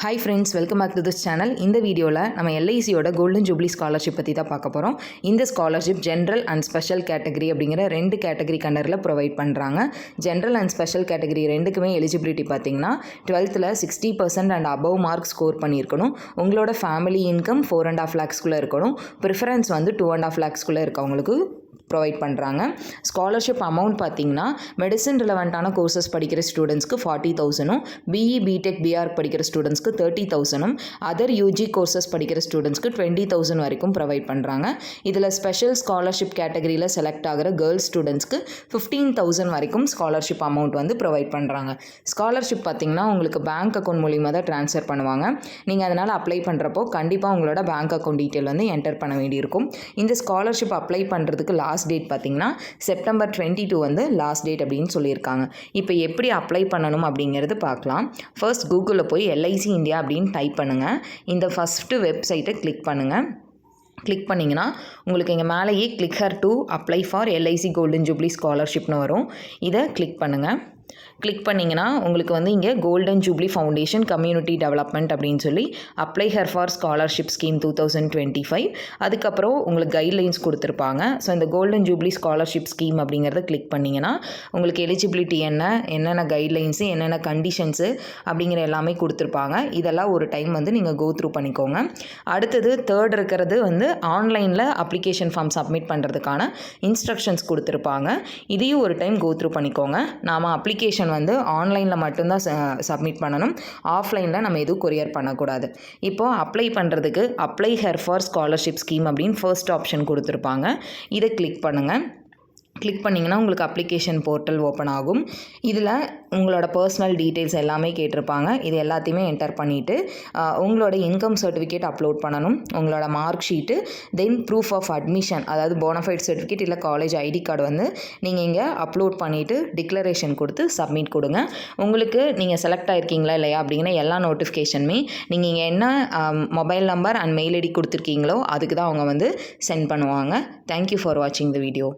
Hi friends, welcome back to this channel. இந்த வீடியோவில் நம்ம LICயோட கோல்டன் ஜூப்ளி ஸ்காலர்ஷிப் பற்றி தான் பார்க்க போகிறோம். இந்த scholarship general and special category அப்படிங்கிற 2 கேட்டகரி கண்டரில் ப்ரொவைட் பண்ணுறாங்க. ஜென்ரல் அண்ட் ஸ்பெஷல் கேட்டகரி ரெண்டுக்குமே எலிஜிபிலிட்டி பார்த்தீங்கன்னா 12th 60% and above mark score பண்ணியிருக்கணும். உங்களோட ஃபேமிலி இன்கம் 4.5 lakhsக்குள்ளே இருக்கணும். ப்ரிஃபரன்ஸ் வந்து 2.5 lakhsக்குள்ளே இருக்கவங்களுக்கு ப்ரொவைட் பண்ணுறாங்க. ஸ்காலர்ஷிப் அமௌண்ட் பார்த்தீங்கன்னா மெடிசன் ரிலவெண்ட்டான கோர்சஸ் படிக்கிற ஸ்டூடெண்ட்ஸ்க்கு 40,000, பிஇ பிடெக் பிஆர் படிக்கிற ஸ்டூடெண்ட்ஸ்க்கு 30,000, அதர் யூஜி கோர்சஸ் படிக்கிற ஸ்டூடெண்ட்ஸ்க்கு 20,000 வரைக்கும் ப்ரொவைட் பண்ணுறாங்க. இதில் ஸ்பெஷல் ஸ்காலர்ஷிப் கேட்டகரியில் செலக்ட் ஆகிற கேர்ள்ஸ் ஸ்டூடெண்ட்ஸ்க்கு 15,000 வரைக்கும் ஸ்காலர்ஷிப் அமௌண்ட் வந்து ப்ரொவைட் பண்ணுறாங்க. ஸ்காலர்ஷிப் பார்த்தீங்கன்னா உங்களுக்கு பேங்க் அக்கௌண்ட் மூலிமா தான் ட்ரான்ஸ்ஃபர் பண்ணுவாங்க. நீங்கள் அதனால் அப்ளை பண்ணுறப்போ கண்டிப்பாக உங்களோட பேங்க் அக்கௌண்ட் டீட்டெயில் வந்து என்டர் பண்ண வேண்டியிருக்கும். இந்த ஸ்காலர்ஷிப் அப்ளை பண்ணுறதுக்கு லாஸ்ட் டேட் பார்த்தீங்கன்னா செப்டம்பர் 22 வந்து லாஸ்ட் டேட் அப்படின்னு சொல்லியிருக்காங்க. இப்போ எப்படி அப்ளை பண்ணணும் அப்படிங்கிறது பார்க்கலாம். ஃபர்ஸ்ட் கூகுளில் போய் LIC இந்தியா அப்படின்னு டைப் பண்ணுங்கள். இந்த ஃபஸ்ட்டு வெப்சைட்டை கிளிக் பண்ணுங்கள். கிளிக் பண்ணிங்கன்னா உங்களுக்கு இங்கே மேலேயே click here to apply for LIC golden jubilee ஸ்காலர்ஷிப்னு வரும். இதை கிளிக் பண்ணுங்கள். கிளிக் பண்ணிங்கன்னா உங்களுக்கு வந்து இங்கே golden jubilee foundation community development அப்படின்னு சொல்லி apply here for scholarship scheme 2025 அதுக்கப்புறம் உங்களுக்கு கைட்லைன்ஸ் கொடுத்துருப்பாங்க. ஸோ இந்த கோல்டன் ஜூப்ளி ஸ்காலர்ஷிப் ஸ்கீம் அப்படிங்கிறத கிளிக் பண்ணிங்கன்னா உங்களுக்கு எலிஜிபிலிட்டி என்னென்ன கைட்லைன்ஸு என்னென்ன கண்டிஷன்ஸு அப்படிங்கிற எல்லாமே கொடுத்துருப்பாங்க. இதெல்லாம் ஒரு டைம் வந்து நீங்கள் கோ த்ரூ பண்ணிக்கோங்க. அடுத்தது தேர்ட் இருக்கிறது வந்து ஆன்லைனில் அப்ளிகேஷன் ஃபார்ம் சப்மிட் பண்ணுறதுக்கான இன்ஸ்ட்ரக்ஷன்ஸ் கொடுத்துருப்பாங்க. இதையும் ஒரு டைம் கோ த்ரூ பண்ணிக்கோங்க. நாம் அப்ளிகேஷன் வந்து ஆன்லைனில் மட்டும்தான் சப்மிட் பண்ணணும். ஆஃப்லைனில் நம்ம எதுவும் கொரியர் பண்ணக்கூடாது. இப்போது அப்ளை பண்ணுறதுக்கு apply here for scholarship scheme அப்படின்னு ஃபர்ஸ்ட் ஆப்ஷன் கொடுத்துருப்பாங்க. இதை கிளிக் பண்ணுங்கள். கிளிக் பண்ணிங்கன்னா உங்களுக்கு அப்ளிகேஷன் போர்ட்டல் ஓப்பன் ஆகும். இதில் உங்களோட பர்சனல் டீட்டெயில்ஸ் எல்லாமே கேட்டிருப்பாங்க. இது எல்லாத்தையுமே என்டர் பண்ணிவிட்டு உங்களோட இன்கம் சர்டிஃபிகேட் அப்லோட் பண்ணணும். உங்களோட mark sheet, then proof of admission, அதாவது போனஃபைட் சர்டிஃபிகேட் இல்லை காலேஜ் ஐடி கார்டு வந்து நீங்கள் இங்கே அப்லோட் பண்ணிவிட்டு டிக்ளரேஷன் கொடுத்து சப்மிட் கொடுங்க. உங்களுக்கு நீங்கள் செலக்ட் ஆகிருக்கீங்களா இல்லையா அப்படிங்கிற எல்லா நோட்டிஃபிகேஷனுமே நீங்கள் இங்கே என்ன mobile number and mail ID கொடுத்துருக்கீங்களோ அதுக்கு தான் அவங்க வந்து சென்ட் பண்ணுவாங்க. தேங்க்யூ ஃபார் வாட்சிங் த வீடியோ.